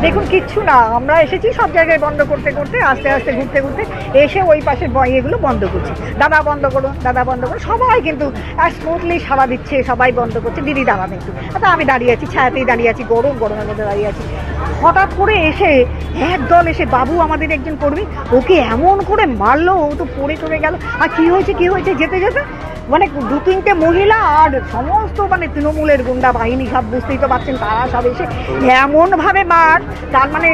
দেখুন কিচ্ছু না, আমরা এসেছি সব জায়গায় বন্ধ করতে করতে আস্তে আস্তে ঘুরতে ঘুরতে এসে ওই পাশের এগুলো বন্ধ করছি। দাদা বন্ধ করুন, দাদা বন্ধ করুন, সবাই কিন্তু স্মুথলি সাড়া দিচ্ছে, সবাই বন্ধ করছে। দিদি দাঁড়াবে একটু, আচ্ছা আমি দাঁড়িয়ে আছি, ছায়াতেই দাঁড়িয়ে আছি, গরমের মধ্যে দাঁড়িয়ে আছি। হঠাৎ করে এসে একদল এসে, বাবু আমাদের একজন কর্মী, ওকে এমন করে মারলো, ও তো পড়ে চলে গেল। আর কি হয়েছে যেতে যেতে মানে 2-3টে মহিলা আর সমস্ত মানে তৃণমূলের গুন্ডা বাহিনী, সব বুঝতেই তো পারছেন, তারা সব এসে এমনভাবে মার। তার মানে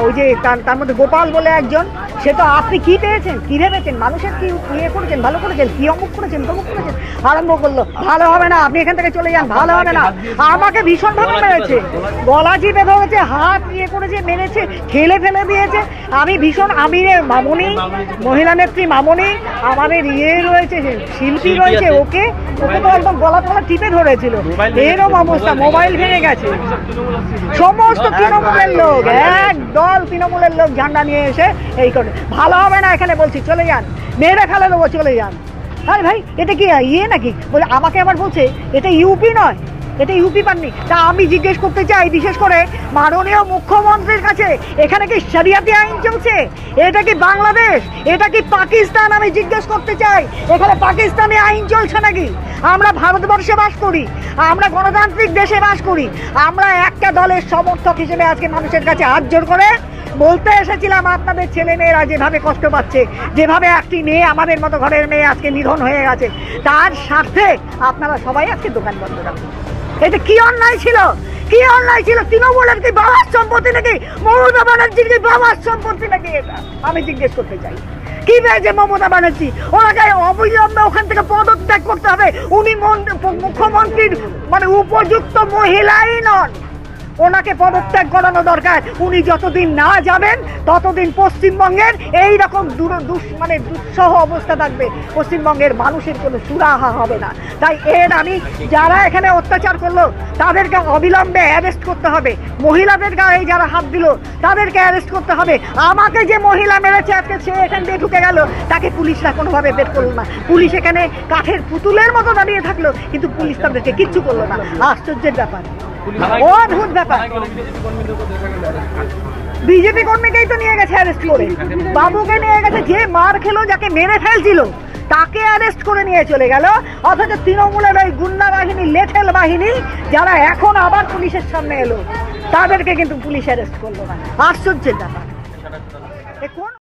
ওই যে তার মধ্যে গোপাল বলে একজন, সে তো আপনি কী পেয়েছেন, কী ভেবেছেন, মানুষের কি ইয়ে করেছেন, ভালো করেছেন, কী অমুক করেছেন, তমুক করেছেন, আরম্ভ করলো। ভালো হবে না, আপনি এখান থেকে চলে যান, ভালো হবে না। আমাকে ভীষণভাবে মেরেছে, গলা চিপে ধরেছে, হাত ইয়ে করেছে, মেরেছে, ফেলে দিয়েছে। আমি ভীষণ, আমি মামনি, মহিলা নেত্রী মামনি, আমাদের ইয়ে রয়েছে, শিল্পী রয়েছে, ওকে তো একদম গলা টলা টিপে ধরেছিল, এরকম অবস্থা, মোবাইল ভেঙে গেছে। সমস্ত তৃণমূলের লোক, একদল তৃণমূলের লোক ঝান্ডা নিয়ে এসে এই করে। ভালো হবে না এখানে, বলছি চলে যান, মেরে ফেলে দেবো, চলে যান। আরে ভাই এটা কি ইয়ে নাকি? বলে আমাকে আবার বলছে এটা ইউপি নয়, এটা ইউপি পাননি। তা আমি জিজ্ঞেস করতে চাই, বিশেষ করে মাননীয় মুখ্যমন্ত্রীর কাছে, এখানে কি শরিয়াতি আইন চলছে? এটা কি বাংলাদেশ? এটা কি পাকিস্তান? আমি জিজ্ঞেস করতে চাই, এখানে পাকিস্তানি আইন চলছে নাকি? আমরা ভারতবর্ষে বাস করি, আমরা গণতান্ত্রিক দেশে বাস করি। আমরা একটা দলের সমর্থক হিসেবে আজকে মানুষের কাছে হাত জোড় করে বলতে এসেছিলাম, আপনাদের ছেলে মেয়েরা যেভাবে কষ্ট পাচ্ছে, যেভাবে একটি মেয়ে, আমাদের মতো ঘরের মেয়ে আজকে নিধন হয়ে গেছে, তার স্বার্থে আপনারা সবাই আজকে দোকান বন্ধ রাখুন। এটা কি অন্যায় ছিল? কি অন্যায় ছিল? তৃণমূলের কি বাবার সম্পত্তি নাকি? মমতা ব্যানার্জির কি বাবার সম্পত্তি নাকি? এটা আমি জিজ্ঞেস করতে চাই। কি পেয়েছে মমতা ব্যানার্জি? ওনাকে অবিলম্বে ওখান থেকে পদত্যাগ করতে হবে। উনি মুখ্যমন্ত্রীর মানে উপযুক্ত মহিলাই নন, ওনাকে পদত্যাগ করানো দরকার। উনি যতদিন না যাবেন ততদিন পশ্চিমবঙ্গের এই রকম মানে দুঃসহ অবস্থা থাকবে, পশ্চিমবঙ্গের মানুষের কোনো সুরাহা হবে না। তাই আমি যারা এখানে অত্যাচার করলো তাদেরকে অবিলম্বে অ্যারেস্ট করতে হবে। মহিলাদের গায়ে যারা হাত দিল তাদেরকে অ্যারেস্ট করতে হবে। আমাকে যে মহিলা মেরেছে আজকে, সে এখান দিয়ে ঢুকে গেল, তাকে পুলিশরা কোনোভাবে বের করলো না। পুলিশ এখানে কাঠের পুতুলের মতো দাঁড়িয়ে থাকলো, কিন্তু পুলিশ তাদেরকে কিচ্ছু করলো না। আশ্চর্যের ব্যাপার, অদ্ভুত ব্যাপার। বিজেপি কর্মীকেই তো নিয়ে গেছে অ্যারেস্ট করে, বাবুকে নিয়ে গেছে, যে মার খেলো, যাকে মেরে ফেলছিল তাকে অ্যারেস্ট করে নিয়ে চলে গেল। অথচ তৃণমূলের ওই গুন্ডা বাহিনী, লেঠেল বাহিনী, যারা এখন আবার পুলিশের সামনে এলো, তাদেরকে কিন্তু পুলিশ অ্যারেস্ট করলো না। আশ্চর্যের ব্যাপার।